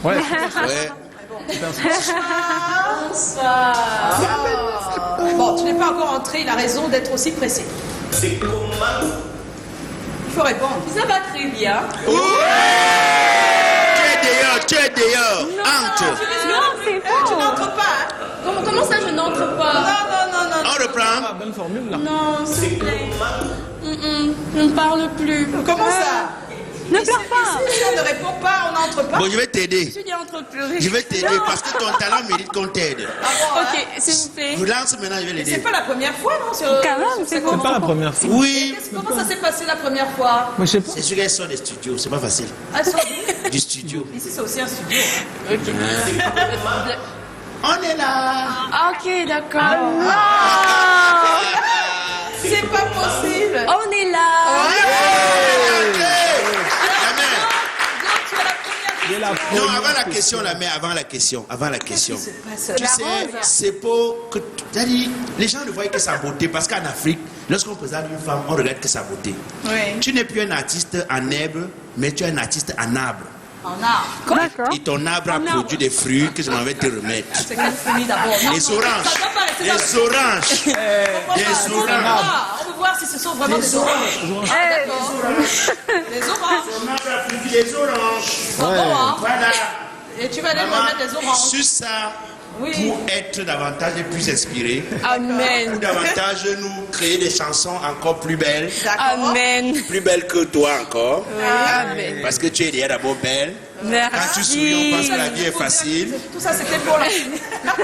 Ouais. Ouais. Bon, tu n'es pas encore entré, il a raison d'être aussi pressé. C'est comment? Il faut répondre. Ça va très bien. Tu es dehors. Entre. Non, c'est faux. Tu n'entres pas, hein? Comment ça, je n'entre pas? Non. On reprend. Ah, bonne formule là. Non, s'il te plaît. Je ne parle plus. Comment ça? Ne pleure pas. Si on ne répond pas, on n'entre pas. Bon, je vais t'aider. Je dis entre pleurer. Je vais t'aider parce que ton talent mérite qu'on t'aide. Ok, s'il vous plaît. Je lance maintenant, je vais C'est l'aider. pas la première fois, non? Quand même, c'est C'est pas la première fois. Oui. Comment ça s'est passé la première fois? Moi, je sais pas. C'est sûr qu'elle sort des studios, c'est pas facile. Ah, Du studio. ici, c'est aussi un studio. On est là. Ok, d'accord. C'est pas possible. On est là. Non, avant la question, la mère, avant la question. Tu sais, c'est pour que. C'est-à-dire, les gens ne voient que sa beauté, parce qu'en Afrique, lorsqu'on présente une femme, on regarde que sa beauté. Oui. Tu n'es plus un artiste en herbe, mais tu es un artiste en arbre. En art. D'accord. Et ton arbre a produit des fruits que je m'en vais te remettre. C'est quel fruit d'abord? Les oranges. Les oranges. Des oranges. On veut voir si ce sont vraiment des oranges. Ah, d'accord. Les oranges. Ton arbre a produit des oranges. Bon, hein? Voilà. Et tu vas aller me mettre des oranges. Sur ça, Oui. pour être davantage et plus inspiré, Amen. pour davantage nous créer des chansons encore plus belles, D'accord. Amen. plus belles que toi encore, Amen. parce que tu es déjà d'abord belle. Quand tu souris, on pense que la vie est facile. Tout ça, c'était pour la...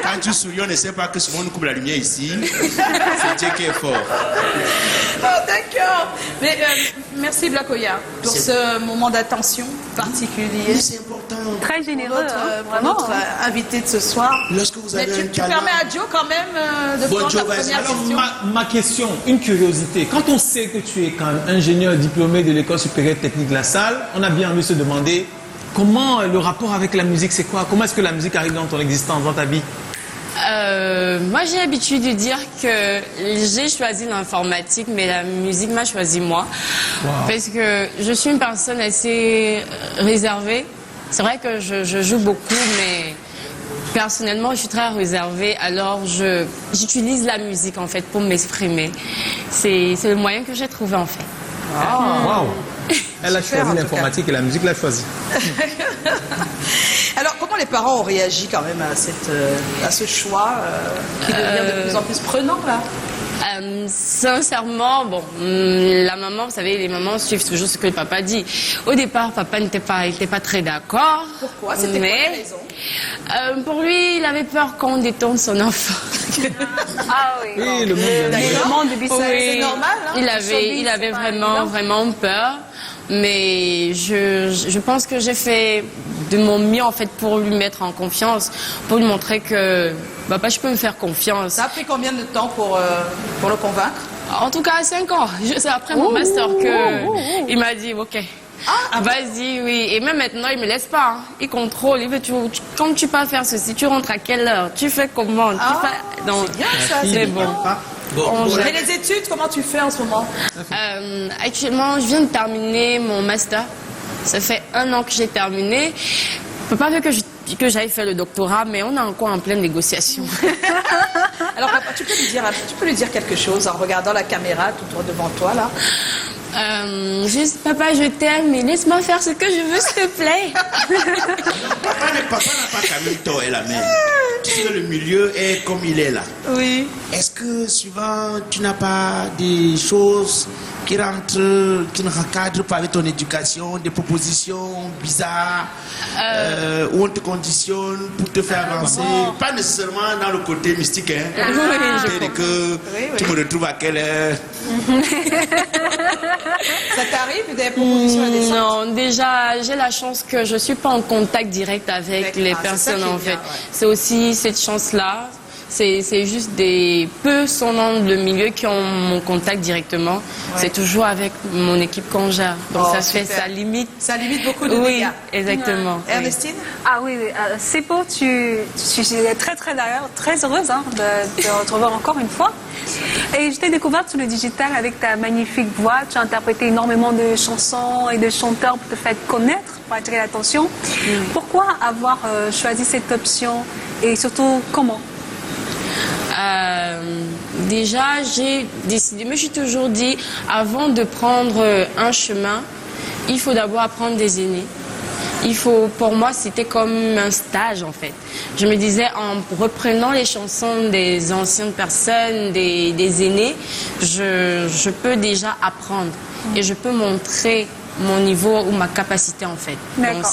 Quand tu souris, on ne sait pas que souvent on nous coupe la lumière ici. C'est Dieu qui est fort. Oh, d'accord. Mais merci, Blakoya, pour ce moment d'attention particulier. C'est important. Très généreux, Pour notre invité de ce soir. Lorsque vous Mais avez un tu talent. permets à Joe quand même de Bon, prendre Joe, la vas-y. première Alors, question. ma question, une curiosité. Quand on sait que tu es quand même ingénieur diplômé de l'École supérieure technique de la Salle, on a bien envie de se demander comment le rapport avec la musique, c'est quoi? Comment est-ce que la musique arrive dans ton existence, dans ta vie? Moi, j'ai l'habitude de dire que j'ai choisi l'informatique, mais la musique m'a choisi moi. Wow. Parce que je suis une personne assez réservée. C'est vrai que je joue beaucoup, mais personnellement, je suis très réservée. Alors, j'utilise la musique, en fait, pour m'exprimer. C'est le moyen que j'ai trouvé, en fait. Waouh! Elle a Super, en choisi tout l'informatique et la musique l'a choisi. Alors, comment les parents ont réagi quand même à ce choix qui devient de plus en plus prenant, là? Sincèrement, bon, la maman, vous savez, les mamans suivent toujours ce que le papa dit. Au départ, papa n'était pas très d'accord. Pourquoi? C'était quoi la raison? Pour lui, il avait peur qu'on détourne son enfant. Ah oui. Oui, le monde de la musique. Le monde du business. Oui, c'est normal, hein, il avait vraiment peur. Mais je pense que j'ai fait de mon mieux, en fait, pour lui mettre en confiance, pour lui montrer que, papa, je peux me faire confiance. Ça a pris combien de temps pour le convaincre? En tout cas, 5 ans. C'est après mon master que il m'a dit, ok. Vas-y, oui. Et même maintenant, il me laisse pas. Hein. Il contrôle. Il veut quand tu peux faire ceci, tu rentres à quelle heure? Tu fais comment? C'est bien ça, c'est c'est bien. bon. Bon, Mais les études, comment tu fais en ce moment? Actuellement, je viens de terminer mon master. Ça fait 1 an que j'ai terminé. Papa veut que j'aille faire le doctorat, mais on est encore en pleine négociation. Alors, papa, tu peux lui dire quelque chose en regardant la caméra tout droit devant toi, là? Juste, papa, je t'aime, mais laisse-moi faire ce que je veux, s'il te plaît. Papa n'a pas quand même tort, elle la même. Tu sais que le milieu est comme il est là. Oui. Est-ce que souvent tu n'as pas des choses qui rentrent, qui ne recadrent pas avec ton éducation, des propositions bizarres où on te conditionne pour te faire avancer, pas nécessairement dans le côté mystique, hein. C'est-à-dire que tu me retrouves à quelle heure? Ça t'arrive des propositions à des Non, déjà, j'ai la chance que je suis pas en contact direct avec les c'est ça personnes, qui est en bien, fait. ouais. C'est aussi cette chance-là. c'est juste des peu sont dans le milieu qui ont mon contact directement. C'est toujours avec mon équipe qu'on gère. Donc ça fait, super. Ça limite beaucoup de Oui, dégâts. exactement. Oui. Ernestine? Ah oui, oui. C'est beau, je suis d'ailleurs très heureuse de te retrouver encore une fois. Et je t'ai découverte sur le digital avec ta magnifique voix. Tu as interprété énormément de chansons et de chanteurs pour te faire connaître, pour attirer l'attention. Pourquoi avoir choisi cette option et surtout comment? Déjà, j'ai décidé, mais je suis toujours dit, avant de prendre un chemin, il faut d'abord apprendre des aînés. Pour moi, c'était comme un stage en fait. Je me disais, en reprenant les chansons des anciennes personnes, des aînés, je peux déjà apprendre et je peux montrer mon niveau ou ma capacité en fait. Donc,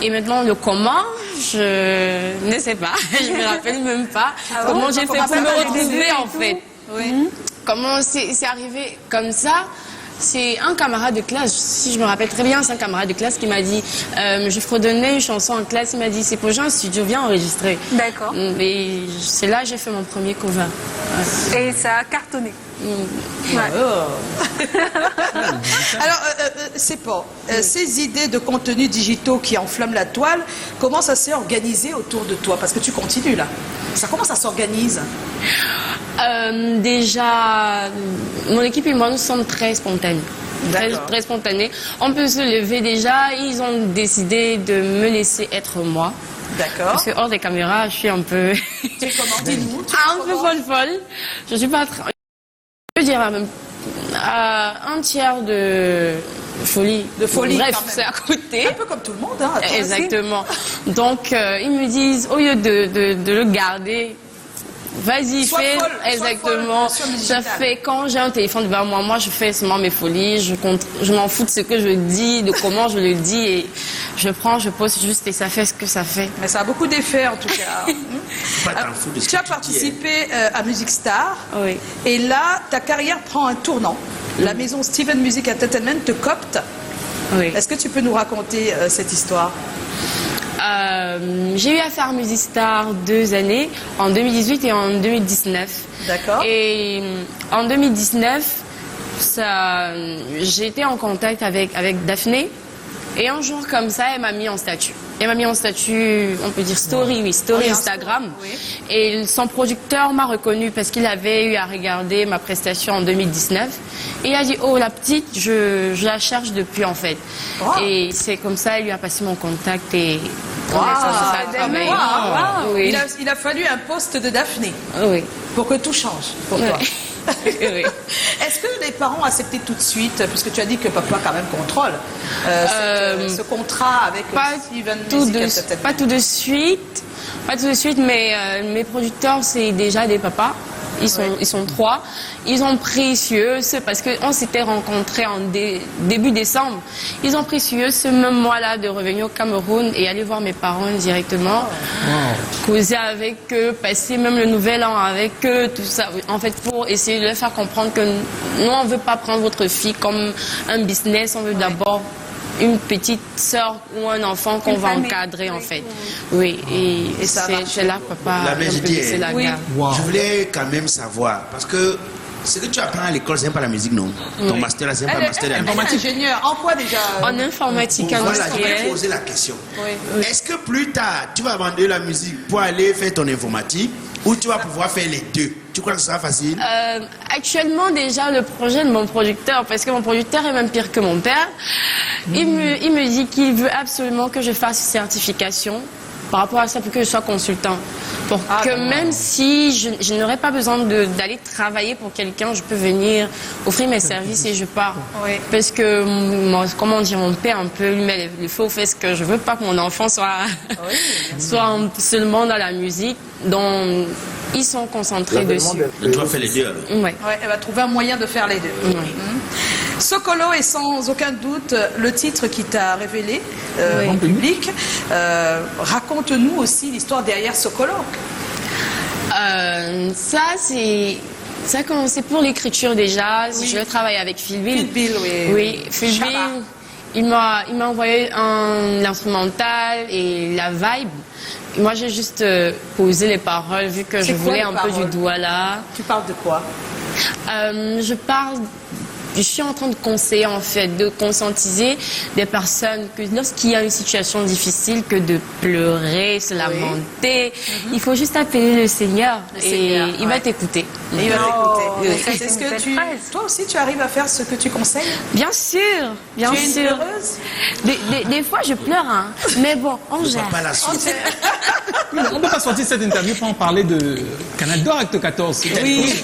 et maintenant, le comment, je ne sais pas, je ne me rappelle même pas comment j'ai fait pour me retrouver en fait. Oui. Comment c'est arrivé comme ça? C'est un camarade de classe, si je me rappelle très bien, c'est un camarade de classe qui m'a dit, je fredonnais une chanson en classe, il m'a dit, c'est pour un studio, viens enregistrer. D'accord. Et c'est là que j'ai fait mon premier cover. Et ça a cartonné. Alors, c'est pas ces idées de contenus digitaux qui enflamment la toile, comment ça s'est organisé autour de toi? Parce que tu continues là. Comment ça s'organise? Déjà, mon équipe et moi, nous sommes très spontanés. Très spontanés. On peut se lever déjà. Ils ont décidé de me laisser être moi. D'accord. Parce que hors des caméras, je suis un peu... Tu es comment? Dis-nous. Un peu folle. Je suis pas... Je veux dire un tiers de folie. De folie. Bref, c'est à côté. Un peu comme tout le monde, hein. Exactement. Donc, ils me disent, au lieu de le garder, vas-y, fais. Exactement. Ça fait quand j'ai un téléphone devant moi, je fais seulement mes folies, je m'en fous de ce que je dis, de comment je le dis, et je prends, je pose juste et ça fait ce que ça fait. Mais ça a beaucoup d'effets en tout cas. Tu as participé à Music Star. Oui. Et là, ta carrière prend un tournant. La maison Steven Music Entertainment te copte. Oui. Est-ce que tu peux nous raconter cette histoire? J'ai eu à faire Music Star 2 années, en 2018 et en 2019. D'accord. Et en 2019, j'ai été en contact avec Daphné. Et un jour comme ça, elle m'a mis en statut. Elle m'a mis en statut, on peut dire story, oui, story Instagram. Oui. Et son producteur m'a reconnu parce qu'il avait eu à regarder ma prestation en 2019. Et il a dit, oh la petite, je la cherche depuis en fait. Wow. Et c'est comme ça, il lui a passé mon contact et on est travaillé. Oui. Il a fallu un poste de Daphné pour que tout change pour toi. Oui. Est-ce que les parents acceptaient tout de suite, puisque tu as dit que papa quand même contrôle ce contrat avec Steven Music? Pas tout de suite, mais mes producteurs, c'est déjà des papas. Ils sont 3. Ils ont pris ce parce qu'on s'était rencontrés en début décembre. Ils ont pris ce même mois-là de revenir au Cameroun et aller voir mes parents directement. Causer avec eux, passer même le nouvel an avec eux, tout ça. En fait, pour essayer de leur faire comprendre que nous, on ne veut pas prendre votre fille comme un business. On veut d'abord une petite sœur ou un enfant qu'on va encadrer en fait. Oui, et c'est là papa la c'est la gare. Je voulais quand même savoir, parce que ce que tu apprends à l'école, c'est pas la musique, non? Ton master, c'est pas le master d'informatique. Ingénieur, en quoi déjà? En informatique industrielle. Voilà, je vais poser la question. Est-ce que plus tard, tu vas abandonner la musique pour aller faire ton informatique ou tu vas pouvoir faire les deux? Tu crois que ce sera facile? Actuellement, déjà, le projet de mon producteur, parce que mon producteur est même pire que mon père, il me dit qu'il veut absolument que je fasse une certification par rapport à ça pour que je sois consultant. Pour que même si je n'aurais pas besoin d'aller travailler pour quelqu'un, je peux venir offrir mes services et je pars. Parce que, comment dire, mon père un peu lui met le feu aux fesses que je veux pas que mon enfant soit seulement dans la musique. Donc, ils sont concentrés dessus. Tu vas faire les deux alors? Oui. Elle va trouver un moyen de faire les deux. Sokolo est sans aucun doute le titre qui t'a révélé en public. Raconte-nous aussi l'histoire derrière Sokolo. Ça a commencé pour l'écriture déjà. Je travaille avec Phil Bill. Phil Bill, Oui, Phil Bill. il m'a envoyé un instrumental et la vibe. Et moi, j'ai juste posé les paroles, vu que je voulais un peu du Douala. Tu parles de quoi? Je suis en train de conseiller, en fait, de conscientiser des personnes que lorsqu'il y a une situation difficile, que de pleurer, se lamenter, il faut juste appeler le Seigneur et il va t'écouter. Il va t'écouter. c'est C'est ce une que belle phrase. toi aussi, tu arrives à faire ce que tu conseilles? Bien sûr, bien Tu es une sûr. pleureuse? Des fois, je pleure, hein. Mais bon, on gère. Pas la suite. On ne peut pas sortir cette interview sans parler de Canal d'Or Acte 14. Oui.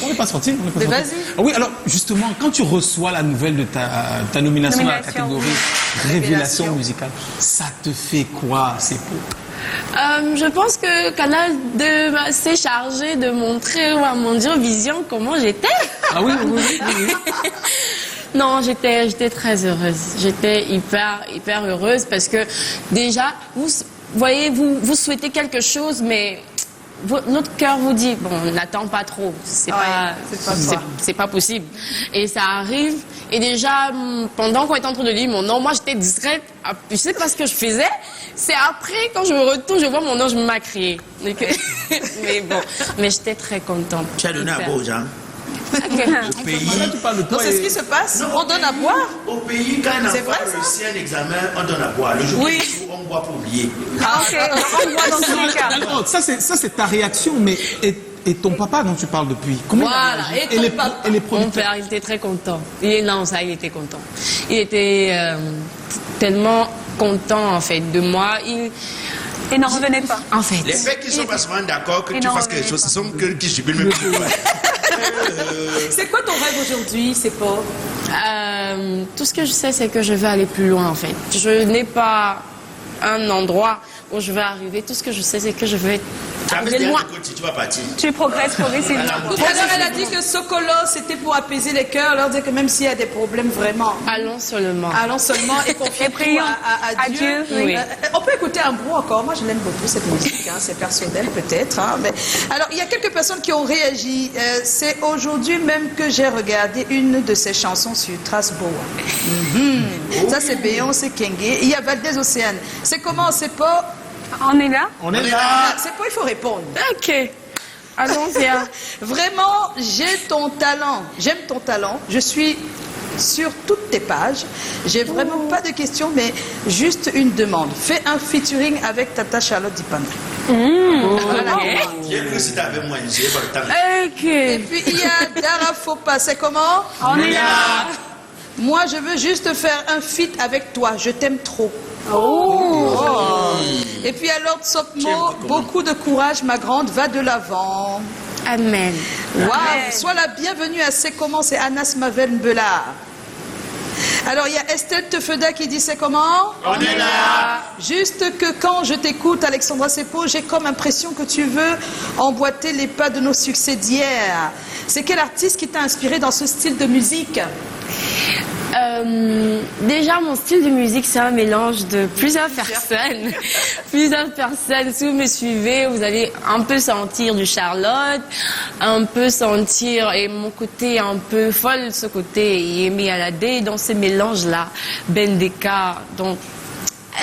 On n'est pas sorti. Mais vas-y. Oui, alors justement, quand tu reçois la nouvelle de ta nomination à la Nomination. catégorie Révélation musicale, ça te fait quoi, c'est beau? Je pense que Canal 2 m'a assez chargé de montrer à mon Dieu Vision comment j'étais. Ah oui. Non, j'étais très heureuse. J'étais hyper heureuse parce que déjà, vous voyez, vous souhaitez quelque chose, mais notre cœur vous dit, bon, n'attends pas trop, c'est pas possible. Et ça arrive. Et déjà, pendant qu'on était en train de lire mon nom, moi j'étais distraite. Je sais pas ce que je faisais. C'est après, quand je me retourne, je vois mon nom, je m'a crié. Mais bon, mais j'étais très contente. Tu as donné à boire aux gens. Au pays. Tu parles de Donc toi c'est ce et- qui se passe? On donne à boire? Au pays, quand un C'est enfant vrai, ça? réussit un examen, on donne à boire. Le jour Oui. où on boit pour oublier. Ok, on voit dans tous les cas. Alors, ça c'est ta réaction, mais et ton papa dont tu parles depuis, comment il a Voilà, réagi? et ton les, papa. et les Mon producteurs. père, il était très content. Il était content. Il était tellement content, en fait, de moi. Et n'en revenez pas. En fait. Les faits qui ne sont pas souvent d'accord que Et tu non, fasses mais quelque chose, pas. ce sont que qui subissent le même problème. C'est quoi ton rêve aujourd'hui, c'est pas? Tout ce que je sais, c'est que je vais aller plus loin, en fait. Je n'ai pas un endroit où je vais arriver. Tout ce que je sais, c'est que je vais Tu as arriver fait loin. si tu vas partir. Tu progresses progressivement. Tout à l'heure, elle a dit que Sokolo, c'était pour apaiser les cœurs, leur dire que même s'il y a des problèmes vraiment, Allons seulement. allons seulement et confier Et prions à à Dieu. Dieu, oui. On peut écouter un bout encore. Moi, je l'aime beaucoup cette musique. Hein. C'est personnel peut-être. Hein. Mais... Alors, il y a quelques personnes qui ont réagi. C'est aujourd'hui même que j'ai regardé une de ses chansons sur Trasboa. Ça, c'est Beyoncé Kenge. Il y a Valdez Océane. C'est comment? C'est pas. On est là. On est là. Ah, c'est pas, il faut répondre. Ok. Allons-y. Hein. Vraiment, j'ai ton talent. J'aime ton talent. Je suis sur toutes tes pages. J'ai vraiment pas de questions, mais juste une demande. Fais un featuring avec Tata Charlotte Dipanda. Voilà. J'ai cru si tu avais moins, j'ai pas le temps. Ok. Et puis il y a Dara Fopa. C'est comment? On est là. Moi, je veux juste faire un feat avec toi. Je t'aime trop. Et puis alors, Tsopmo, beaucoup de courage, ma grande, va de l'avant. Amen. Waouh, sois la bienvenue à C'est comment, c'est Anas Mavel Mbelard. Alors il y a Estelle Tefeda qui dit c'est comment? On est là. Juste que quand je t'écoute, Alexandra Sepo, j'ai comme impression que tu veux emboîter les pas de nos succès d'hier. C'est quel artiste qui t'a inspiré dans ce style de musique? Déjà, mon style de musique, c'est un mélange de plusieurs personnes. Plusieurs personnes. Si vous me suivez, vous allez un peu sentir du Charlotte, un peu sentir et mon côté un peu folle, ce côté Yemi Alade, dans ces mélanges-là, Bendeka. Donc,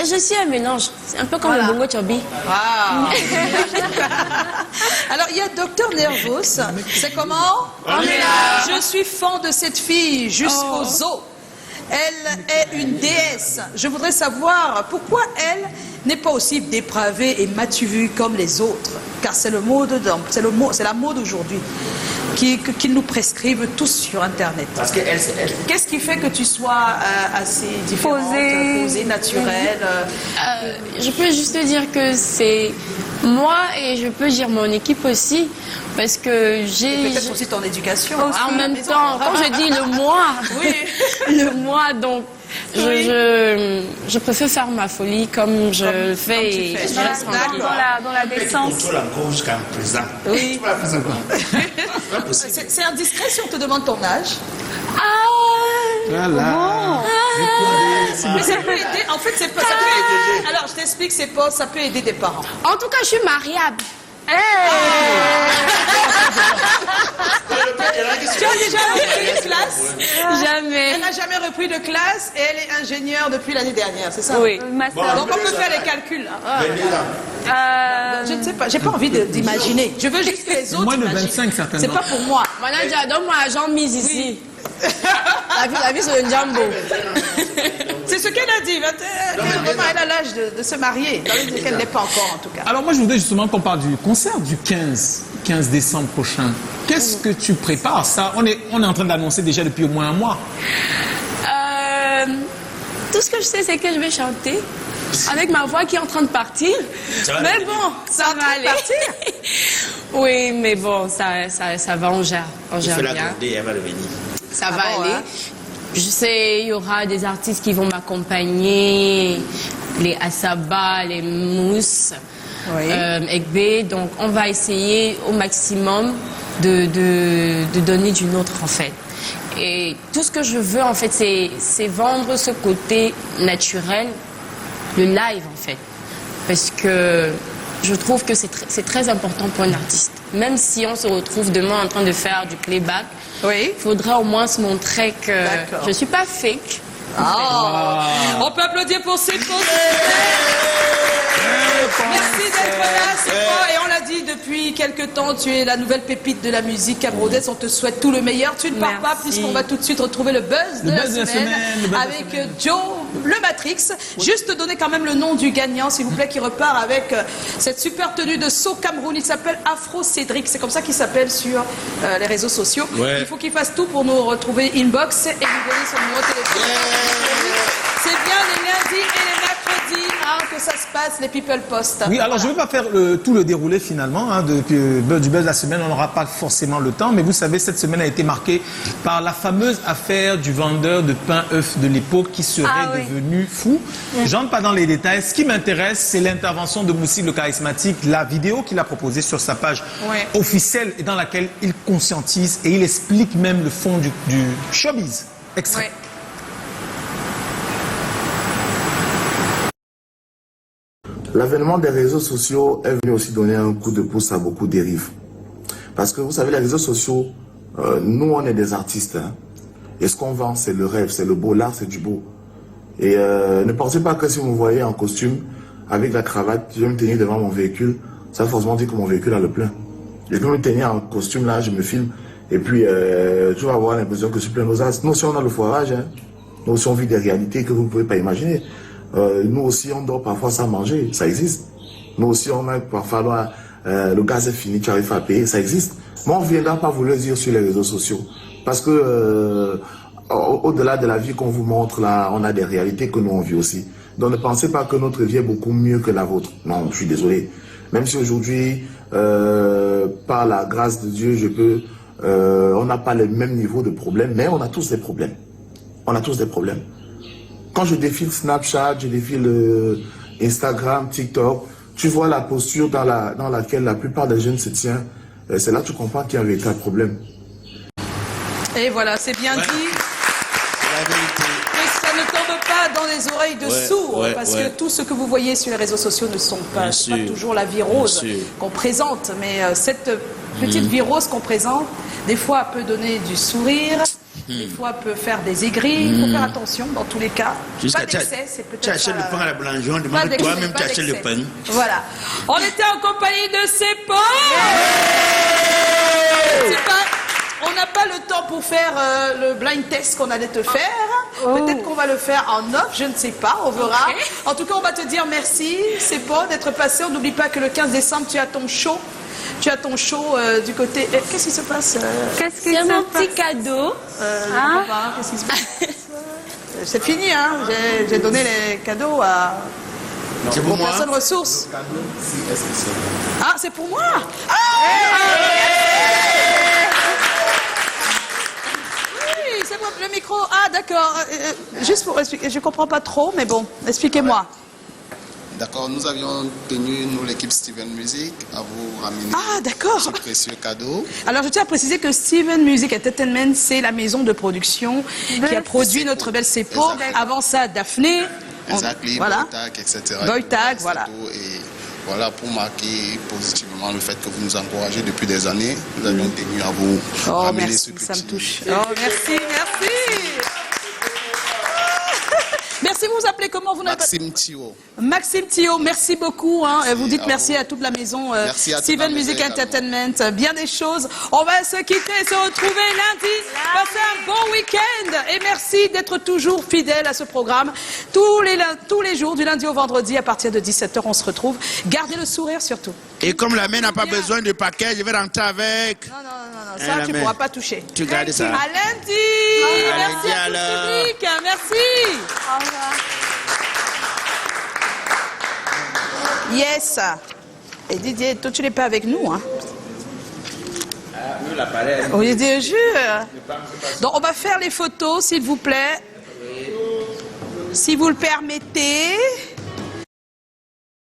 je suis un mélange. C'est un peu comme le Bongo Chobi. Ah. Alors, il y a Docteur Nervos. C'est comment? On est là. Je suis fan de cette fille jusqu'aux os. Elle est une déesse. Je voudrais savoir pourquoi elle n'est pas aussi dépravée et matuvue comme les autres. Car c'est le mode, c'est la mode aujourd'hui qu'ils nous prescrivent tous sur Internet. Parce qu'elle, c'est elle. Qu'est-ce qui fait que tu sois assez différente, posée, naturelle? Je peux juste dire que c'est moi et je peux dire mon équipe aussi. Parce que j'ai... Peut-être aussi ton éducation. En même temps, quand je dis le moi, Oui. le moi, donc, je préfère faire ma folie comme je le fais comme tu et fais. je Voilà, reste tranquille. Dans la Tu décence. contrôles encore jusqu'à présent. Oui. Tu vas faire ça comment? C'est pas possible. C'est indiscret si on te demande ton âge. Voilà. Mais ça peut aider. En fait, c'est pas. Ça peut aider. Alors, je t'explique, c'est pas. Ça peut aider des parents. En tout cas, je suis mariable. Tu as déjà repris une classe? Jamais. Elle n'a jamais repris de classe et elle est ingénieure depuis l'année dernière, c'est ça? Oui. Master. Donc on peut faire les calculs. Là. Je ne sais pas, j'ai pas envie d'imaginer. Je veux juste que les autres Moins de imaginent. 25 certainement. C'est pas pour moi. Manager, donne-moi la jambe mise ici. La vie sur le jumbo. C'est ce qu'elle a dit. Vraiment, elle a l'âge de se marier. Elle n'est pas encore, en tout cas. Alors moi, je voudrais justement qu'on parle du concert du 15 décembre prochain. Qu'est-ce que tu prépares ça? On est en train d'annoncer déjà depuis au moins un mois. Tout ce que je sais, c'est que je vais chanter avec ma voix qui est en train de partir. Mais bon, ça va aller. Partir? Oui, mais bon, ça va, on gère. On gère bien. Elle va revenir. Ça va bon, aller. hein? Je sais, il y aura des artistes qui vont m'accompagner, les Asaba, les Mousse, Oui. Egbe. Donc, on va essayer au maximum de donner du nôtre, en fait. Et tout ce que je veux, en fait, c'est vendre ce côté naturel, le live, en fait. Parce que je trouve que c'est très important pour un artiste. Même si on se retrouve demain en train de faire du playback, Oui. il faudra au moins se montrer que D'accord. je ne suis pas fake. On peut applaudir pour ces pauses. Merci d'être là, c'est bon. Et on l'a dit depuis quelques temps, tu es la nouvelle pépite de la musique camerounaise. On te souhaite tout le meilleur. Tu ne pars pas Merci. puisqu'on va tout de suite retrouver le buzz de la semaine avec Joe, le Matrix. Juste donner quand même le nom du gagnant, s'il vous plaît, qui repart avec cette super tenue de saut Cameroun. Il s'appelle Afro Cédric. C'est comme ça qu'il s'appelle sur les réseaux sociaux. Ouais. Il faut qu'il fasse tout pour nous retrouver inbox et nous donner son numéro de téléphone. C'est bien les lundis et les mercredis que ça se passe, les People Post. Oui, alors je ne vais pas faire tout le déroulé finalement du buzz de la semaine, on n'aura pas forcément le temps, mais vous savez, cette semaine a été marquée par la fameuse affaire du vendeur de pain œuf de l'époque qui serait devenu fou. Je n'entre pas dans les détails, ce qui m'intéresse, c'est l'intervention de Moussi le charismatique, la vidéo qu'il a proposée sur sa page officielle et dans laquelle il conscientise et il explique même le fond du showbiz. Extrait. Ouais. L'avènement des réseaux sociaux est venu aussi donner un coup de pouce à beaucoup de dérives. Parce que vous savez, les réseaux sociaux, nous on est des artistes. Hein, et ce qu'on vend, c'est le rêve, c'est le beau, l'art c'est du beau. Et ne pensez pas que si vous me voyez en costume, avec la cravate, je vais me tenir devant mon véhicule, ça veut forcément dire que mon véhicule a le plein. Je peux me tenir en costume là, je me filme, et puis tu vas avoir l'impression que je suis plein aux as. Nous aussi on a le foirage, hein. Nous aussi on vit des réalités que vous ne pouvez pas imaginer. Nous aussi on dort parfois sans manger, ça existe. Nous aussi on a parfois le gaz est fini, tu arrives à payer, ça existe. Mais on ne viendra pas vous le dire sur les réseaux sociaux. Parce que au-delà de la vie qu'on vous montre là, on a des réalités que nous on vit aussi. Donc ne pensez pas que notre vie est beaucoup mieux que la vôtre. Non, je suis désolé. Même si aujourd'hui, par la grâce de Dieu, on n'a pas le même niveau de problème, mais on a tous des problèmes. On a tous des problèmes. Quand je défile Snapchat, je défile Instagram, TikTok, tu vois la posture dans laquelle la plupart des jeunes se tiennent. C'est là que tu comprends qu'il y a un véritable problème. Et voilà, c'est bien dit. La vérité. Que ça ne tombe pas dans les oreilles de sourds, parce que tout ce que vous voyez sur les réseaux sociaux ne sont pas, c'est pas toujours la vie rose qu'on présente, mais cette petite vie rose qu'on présente, des fois peut donner du sourire, des fois peut faire des aigris, il faut faire attention dans tous les cas. Pas d'excès, c'est peut-être Tu achètes le pain à la boulangerie, on demande toi-même tu achètes le pain. Voilà. On était en compagnie de Sepo. On n'a pas le temps pour faire le blind test qu'on allait te faire. Peut-être qu'on va le faire en off, je ne sais pas, on verra. En tout cas, on va te dire merci, Sepo, d'être passé. On n'oublie pas que le 15 décembre, tu as ton show. Tu as ton show du côté... Qu'est-ce qui se passe C'est mon petit cadeau. Qu'est-ce qui se passe C'est fini, hein. J'ai donné les cadeaux aux personnes ressources. Ah, c'est pour moi. Oui, c'est moi, le micro. Ah, d'accord. Juste pour expliquer, je comprends pas trop, mais bon, expliquez-moi. D'accord, nous avions tenu, nous, l'équipe Steven Music, à vous ramener ce précieux cadeau. Alors, je tiens à préciser que Steven Music Entertainment, c'est la maison de production qui a produit notre belle Sepo. Avant ça, Daphné. Exactly, voilà. Boytag, etc. Boytag, voilà. Et voilà, pour marquer positivement le fait que vous nous encouragez depuis des années, nous avions tenu à vous ramener merci, ce petit... ça me touche. Oh, merci. Merci, vous vous appelez comment? Vous Maxime Thio. Maxime Thio, merci beaucoup. Vous dites merci à toute la maison Steven Music Entertainment. Bien des choses. On va se quitter et se retrouver lundi. Passez un bon week-end. Et merci d'être toujours fidèle à ce programme. Tous les jours, du lundi au vendredi, à partir de 17h, on se retrouve. Gardez le sourire surtout. Et comme la main n'a pas besoin de paquet, je vais rentrer avec. Non. Ça, tu ne pourras pas toucher. Tu gardes ça. À lundi. Merci à tout le public. Merci. Au revoir. Yes. Et Didier, toi, tu n'es pas avec nous, hein? Oui, Didier, jure. Donc, on va faire les photos, s'il vous plaît. Si vous le permettez.